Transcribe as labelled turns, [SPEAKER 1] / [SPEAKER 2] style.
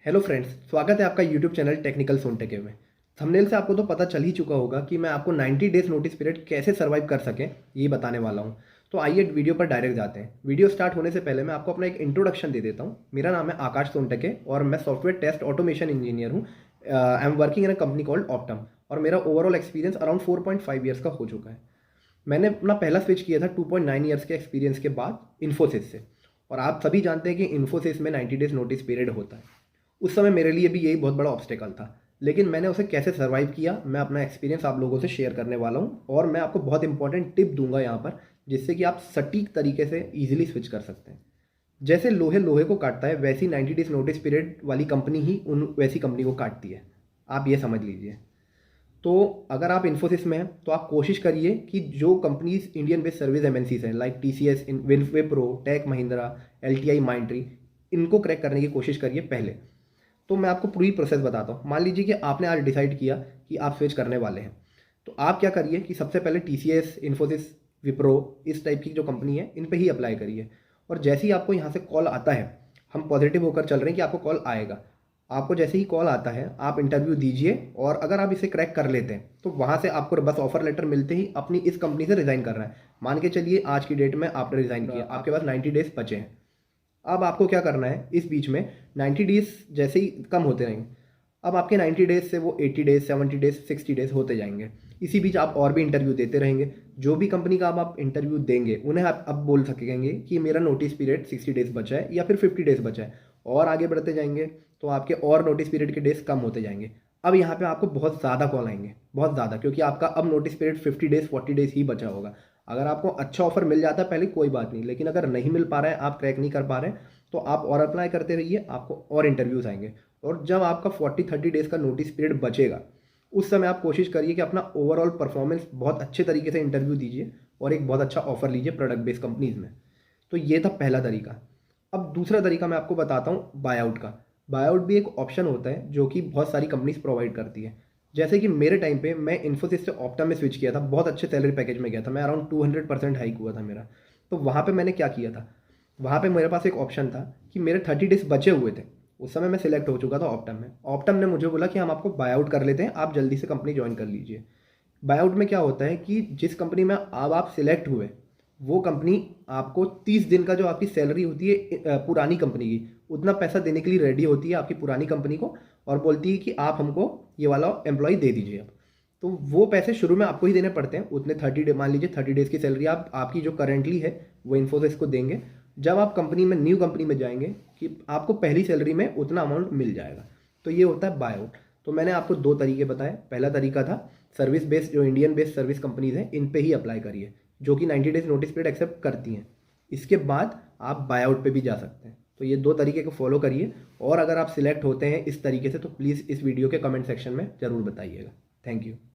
[SPEAKER 1] Hello friends, स्वागत है आपका यूट्यूब चैनल टेक्निकल सोनटेके में। थंबनेल से आपको तो पता चल ही चुका होगा कि मैं आपको 90 डेज नोटिस पीरियड कैसे सर्वाइव कर सकें ये बताने वाला हूं। तो आइए वीडियो पर डायरेक्ट जाते हैं। वीडियो स्टार्ट होने से पहले मैं आपको अपना एक इंट्रोडक्शन दे देता हूं। मेरा नाम है आकाश सोनटेके और मैं सॉफ्टवेयर टेस्ट ऑटोमेशन इंजीनियर हूँ। I am working in a company called Optum और मेरा ओवरऑल एक्सपीरियंस अराउंड 4.5 ईयर्स का हो चुका है। मैंने अपना पहला स्विच किया था 2.9 ईयर्स के एक्सपीरियंस के बाद इन्फोसिस से। और आप सभी जानते हैं कि इन्फोसिस में 90 डेज नोटिस पीरियड होता है। उस समय मेरे लिए भी यही बहुत बड़ा ऑब्स्टेकल था, लेकिन मैंने उसे कैसे सर्वाइव किया मैं अपना एक्सपीरियंस आप लोगों से शेयर करने वाला हूँ। और मैं आपको बहुत इंपॉर्टेंट टिप दूंगा यहाँ पर, जिससे कि आप सटीक तरीके से ईजिली स्विच कर सकते हैं। जैसे लोहे लोहे को काटता है, वैसी 90 डेज नोटिस पीरियड वाली कंपनी ही उन वैसी कंपनी को काटती है। आप ये समझ लीजिए। तो अगर आप इन्फोसिस में हैं तो आप कोशिश करिए कि जो companies Indian based service MNCs हैं like TCS, Wipro, tech Mahindra, LTI, Mindtree, इनको क्रैक करने की कोशिश करिए पहले। तो मैं आपको पूरी प्रोसेस बताता हूँ। मान लीजिए कि आपने आज डिसाइड किया कि आप स्विच करने वाले हैं, तो आप क्या करिए कि सबसे पहले टीसीएस, इन्फोसिस, विप्रो, इस टाइप की जो कंपनी है इन पे ही अप्लाई करिए। और जैसे ही आपको यहाँ से कॉल आता है, हम पॉजिटिव होकर चल रहे हैं कि आपको कॉल आएगा। आपको जैसे ही कॉल आता है आप इंटरव्यू दीजिए और अगर आप इसे क्रैक कर लेते हैं तो वहाँ से आपको बस ऑफर लेटर मिलते ही अपनी इस कंपनी से रिज़ाइन करना है। मान के चलिए आज की डेट में आपने रिज़ाइन किया, आपके पास 90 डेज बचे हैं। अब आपको क्या करना है, इस बीच में 90 डेज जैसे ही कम होते रहेंगे, अब आपके 90 डेज से वो 80 डेज, 70 डेज, 60 डेज होते जाएंगे। इसी बीच आप और भी इंटरव्यू देते रहेंगे। जो भी कंपनी का आप इंटरव्यू देंगे उन्हें आप अब बोल सकेंगे कि मेरा नोटिस पीरियड 60 डेज बचा है या फिर 50 डेज बचा है। और आगे बढ़ते जाएंगे तो आपके और नोटिस पीरियड के डेज कम होते जाएंगे। अब यहाँ पे आपको बहुत ज़्यादा कॉल आएंगे, बहुत ज़्यादा, क्योंकि आपका अब नोटिस पीरियड 50 डेज, 40 डेज ही बचा होगा। अगर आपको अच्छा ऑफर मिल जाता है पहले कोई बात नहीं, लेकिन अगर नहीं मिल पा रहा है, आप क्रैक नहीं कर पा रहे हैं, तो आप और अप्लाई करते रहिए, आपको और इंटरव्यूज आएंगे। और जब आपका 40-30 डेज का नोटिस पीरियड बचेगा, उस समय आप कोशिश करिए कि अपना ओवरऑल परफॉर्मेंस बहुत अच्छे तरीके से इंटरव्यू दीजिए और एक बहुत अच्छा ऑफर लीजिए प्रोडक्ट बेस्ड कंपनीज में। तो ये था पहला तरीका। अब दूसरा तरीका मैं आपको बताता हूँ बायआउट का। बायआउट भी एक ऑप्शन होता है जो कि बहुत सारी कंपनीज प्रोवाइड करती है। जैसे कि मेरे टाइम पे मैं इन्फोसिस से ऑप्टा में स्विच किया था, बहुत अच्छे सैलरी पैकेज में गया था, मैं अराउंड 200% हाइक हुआ था मेरा। तो वहाँ पे मैंने क्या किया था, वहाँ पे मेरे पास एक ऑप्शन था कि मेरे 30 डेज बचे हुए थे। उस समय मैं सिलेक्ट हो चुका था ऑप्टम में। ऑप्टम ने मुझे बोला कि हम आपको बाय आउट कर लेते हैं, आप जल्दी से कंपनी ज्वाइन कर लीजिए। बाय आउट में क्या होता है कि जिस कंपनी में अब आप सिलेक्ट हुए, वो कंपनी आपको 30 दिन का जो आपकी सैलरी होती है पुरानी कंपनी की, उतना पैसा देने के लिए रेडी होती है आपकी पुरानी कंपनी को, और बोलती है कि आप हमको ये वाला एम्प्लॉय दे दीजिए अब। तो वो पैसे शुरू में आपको ही देने पड़ते हैं। उतने 30 डे, मान लीजिए 30 डेज की सैलरी आप आपकी जो करेंटली है वो इन्फोसिस को देंगे। जब आप कंपनी में, न्यू कंपनी में जाएंगे, कि आपको पहली सैलरी में उतना अमाउंट मिल जाएगा। तो ये होता है बाय आउट। तो मैंने आपको दो तरीके बताए। पहला तरीका था सर्विस बेस्ड, जो इंडियन बेस्ड सर्विस कंपनीज हैं इन पे ही अप्लाई करिए, जो कि 90 डेज नोटिस पीरियड एक्सेप्ट करती हैं। इसके बाद आप बाय आउट पे भी जा सकते हैं। तो ये दो तरीके को फॉलो करिए। और अगर आप सिलेक्ट होते हैं इस तरीके से तो प्लीज़ इस वीडियो के कमेंट सेक्शन में ज़रूर बताइएगा। Thank you.